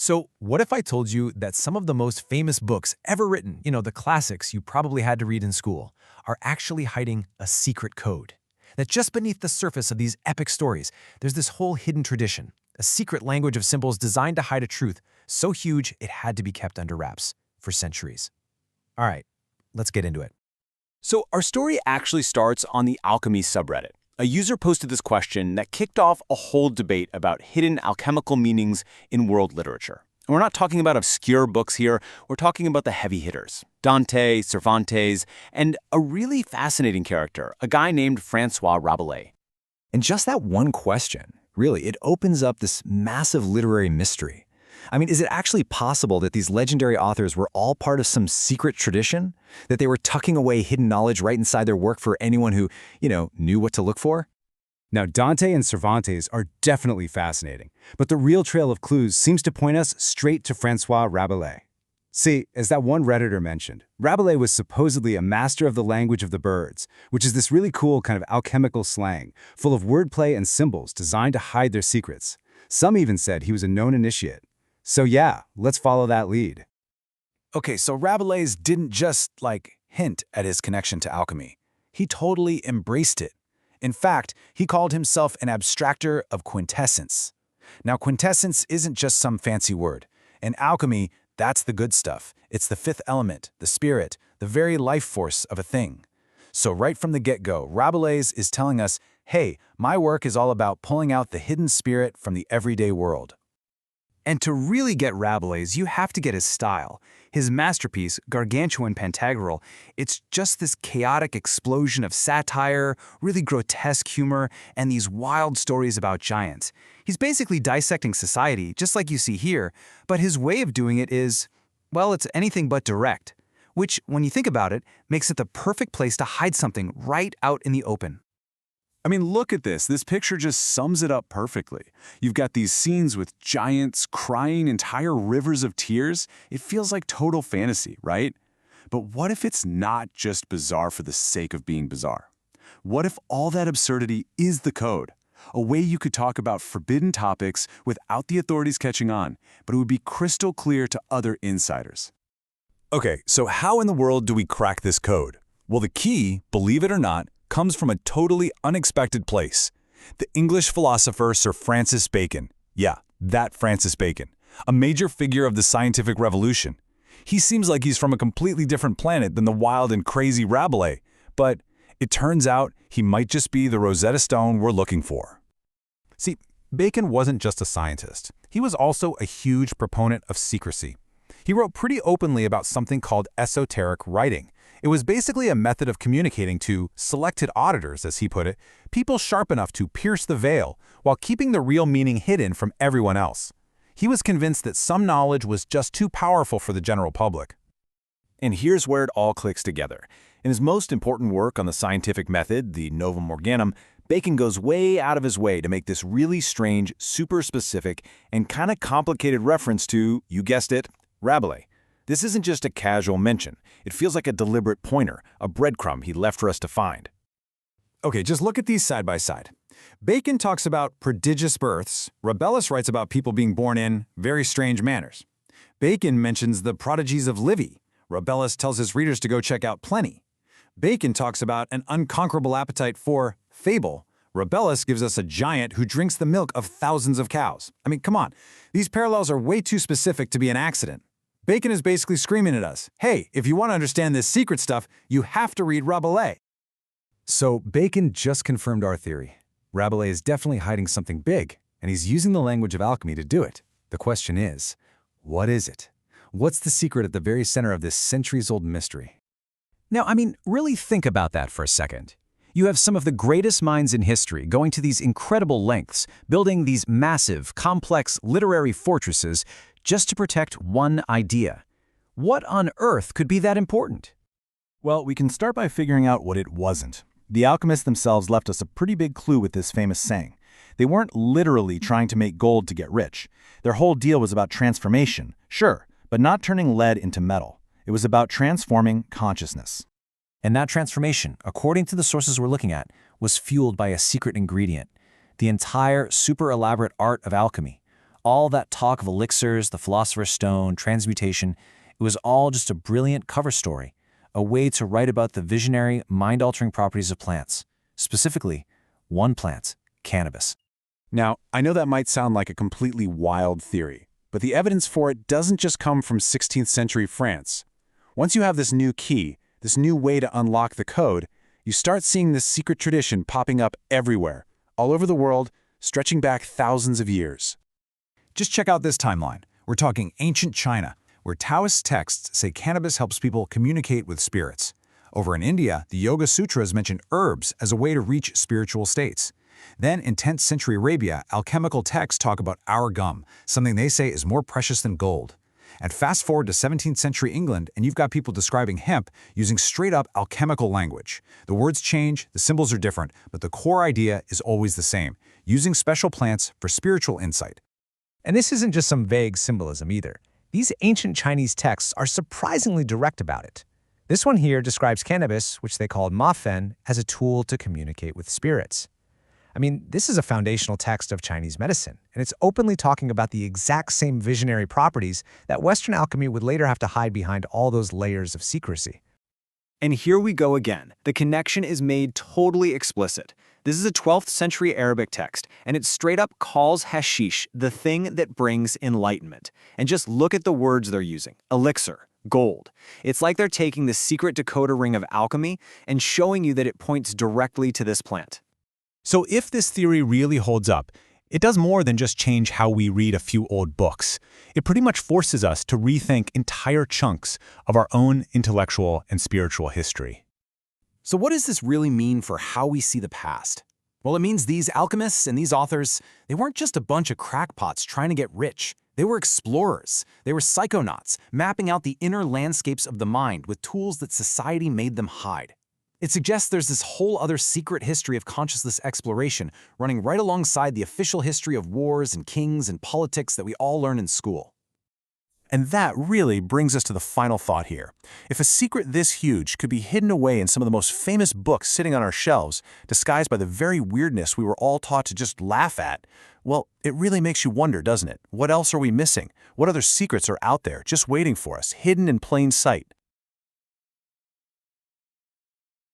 So, what if I told you that some of the most famous books ever written, the classics you probably had to read in school, are actually hiding a secret code? That just beneath the surface of these epic stories, there's this whole hidden tradition, a secret language of symbols designed to hide a truth so huge it had to be kept under wraps for centuries. All right, let's get into it. So our story actually starts on the Alchemy subreddit. A user posted this question that kicked off a whole debate about hidden alchemical meanings in world literature. And we're not talking about obscure books here, we're talking about the heavy hitters. Dante, Cervantes, and a really fascinating character, a guy named Francois Rabelais. And just that one question, really, it opens up this massive literary mystery. I mean, is it actually possible that these legendary authors were all part of some secret tradition? That they were tucking away hidden knowledge right inside their work for anyone who, knew what to look for? Now, Dante and Cervantes are definitely fascinating, but the real trail of clues seems to point us straight to Francois Rabelais. See, as that one Redditor mentioned, Rabelais was supposedly a master of the language of the birds, which is this really cool kind of alchemical slang, full of wordplay and symbols designed to hide their secrets. Some even said he was a known initiate. So yeah, let's follow that lead. Okay, so Rabelais didn't just, hint at his connection to alchemy. He totally embraced it. In fact, he called himself an abstractor of quintessence. Now, quintessence isn't just some fancy word. In alchemy, that's the good stuff. It's the fifth element, the spirit, the very life force of a thing. So right from the get-go, Rabelais is telling us, hey, my work is all about pulling out the hidden spirit from the everyday world. And to really get Rabelais, you have to get his style. His masterpiece, Gargantuan Pantagruel, it's just this chaotic explosion of satire, really grotesque humor, and these wild stories about giants. He's basically dissecting society, just like you see here, but his way of doing it is, well, it's anything but direct, which, when you think about it, makes it the perfect place to hide something right out in the open. I mean, look at this. This picture just sums it up perfectly. You've got these scenes with giants crying entire rivers of tears. It feels like total fantasy, right? But what if it's not just bizarre for the sake of being bizarre? What if all that absurdity is the code? A way you could talk about forbidden topics without the authorities catching on, but it would be crystal clear to other insiders. Okay, so how in the world do we crack this code? Well, the key, believe it or not, comes from a totally unexpected place. The English philosopher Sir Francis Bacon. Yeah, that Francis Bacon. A major figure of the scientific revolution. He seems like he's from a completely different planet than the wild and crazy Rabelais, but it turns out he might just be the Rosetta Stone we're looking for. See, Bacon wasn't just a scientist. He was also a huge proponent of secrecy. He wrote pretty openly about something called esoteric writing. It was basically a method of communicating to selected auditors, as he put it, people sharp enough to pierce the veil while keeping the real meaning hidden from everyone else. He was convinced that some knowledge was just too powerful for the general public. And here's where it all clicks together. In his most important work on the scientific method, the Novum Organum, Bacon goes way out of his way to make this really strange, super specific, and kind of complicated reference to, you guessed it, Rabelais. This isn't just a casual mention. It feels like a deliberate pointer, a breadcrumb he left for us to find. Okay, just look at these side by side. Bacon talks about prodigious births. Rabelais writes about people being born in very strange manners. Bacon mentions the prodigies of Livy. Rabelais tells his readers to go check out Pliny. Bacon talks about an unconquerable appetite for fable. Rabelais gives us a giant who drinks the milk of thousands of cows. I mean, come on. These parallels are way too specific to be an accident. Bacon is basically screaming at us, hey, if you want to understand this secret stuff, you have to read Rabelais. So Bacon just confirmed our theory. Rabelais is definitely hiding something big, and he's using the language of alchemy to do it. The question is, what is it? What's the secret at the very center of this centuries-old mystery? Now, really think about that for a second. You have some of the greatest minds in history going to these incredible lengths, building these massive, complex literary fortresses just to protect one idea. What on earth could be that important? Well, we can start by figuring out what it wasn't. The alchemists themselves left us a pretty big clue with this famous saying. They weren't literally trying to make gold to get rich. Their whole deal was about transformation, sure, but not turning lead into metal. It was about transforming consciousness. And that transformation, according to the sources we're looking at, was fueled by a secret ingredient, the entire super elaborate art of alchemy. All that talk of elixirs, the philosopher's stone, transmutation, it was all just a brilliant cover story, a way to write about the visionary, mind-altering properties of plants, specifically one plant, cannabis. Now, I know that might sound like a completely wild theory, but the evidence for it doesn't just come from 16th century France. Once you have this new key, this new way to unlock the code, you start seeing this secret tradition popping up everywhere, all over the world, stretching back thousands of years. Just check out this timeline. We're talking ancient China, where Taoist texts say cannabis helps people communicate with spirits. Over in India, the Yoga Sutras mention herbs as a way to reach spiritual states. Then, in 10th century Arabia, alchemical texts talk about our gum, something they say is more precious than gold. And fast forward to 17th century England, and you've got people describing hemp using straight-up alchemical language. The words change, the symbols are different, but the core idea is always the same, using special plants for spiritual insight. And this isn't just some vague symbolism either. These ancient Chinese texts are surprisingly direct about it. This one here describes cannabis, which they called mafen, as a tool to communicate with spirits. I mean, this is a foundational text of Chinese medicine, and it's openly talking about the exact same visionary properties that Western alchemy would later have to hide behind all those layers of secrecy. And here we go again. The connection is made totally explicit. This is a 12th century Arabic text, and it straight up calls hashish the thing that brings enlightenment. And just look at the words they're using. Elixir, gold. It's like they're taking the secret decoder ring of alchemy and showing you that it points directly to this plant. So if this theory really holds up, it does more than just change how we read a few old books. It pretty much forces us to rethink entire chunks of our own intellectual and spiritual history. So what does this really mean for how we see the past? Well, it means these alchemists and these authors, they weren't just a bunch of crackpots trying to get rich. They were explorers. They were psychonauts, mapping out the inner landscapes of the mind with tools that society made them hide. It suggests there's this whole other secret history of consciousness exploration running right alongside the official history of wars and kings and politics that we all learn in school. And that really brings us to the final thought here. If a secret this huge could be hidden away in some of the most famous books sitting on our shelves, disguised by the very weirdness we were all taught to just laugh at, well, it really makes you wonder, doesn't it? What else are we missing? What other secrets are out there just waiting for us, hidden in plain sight?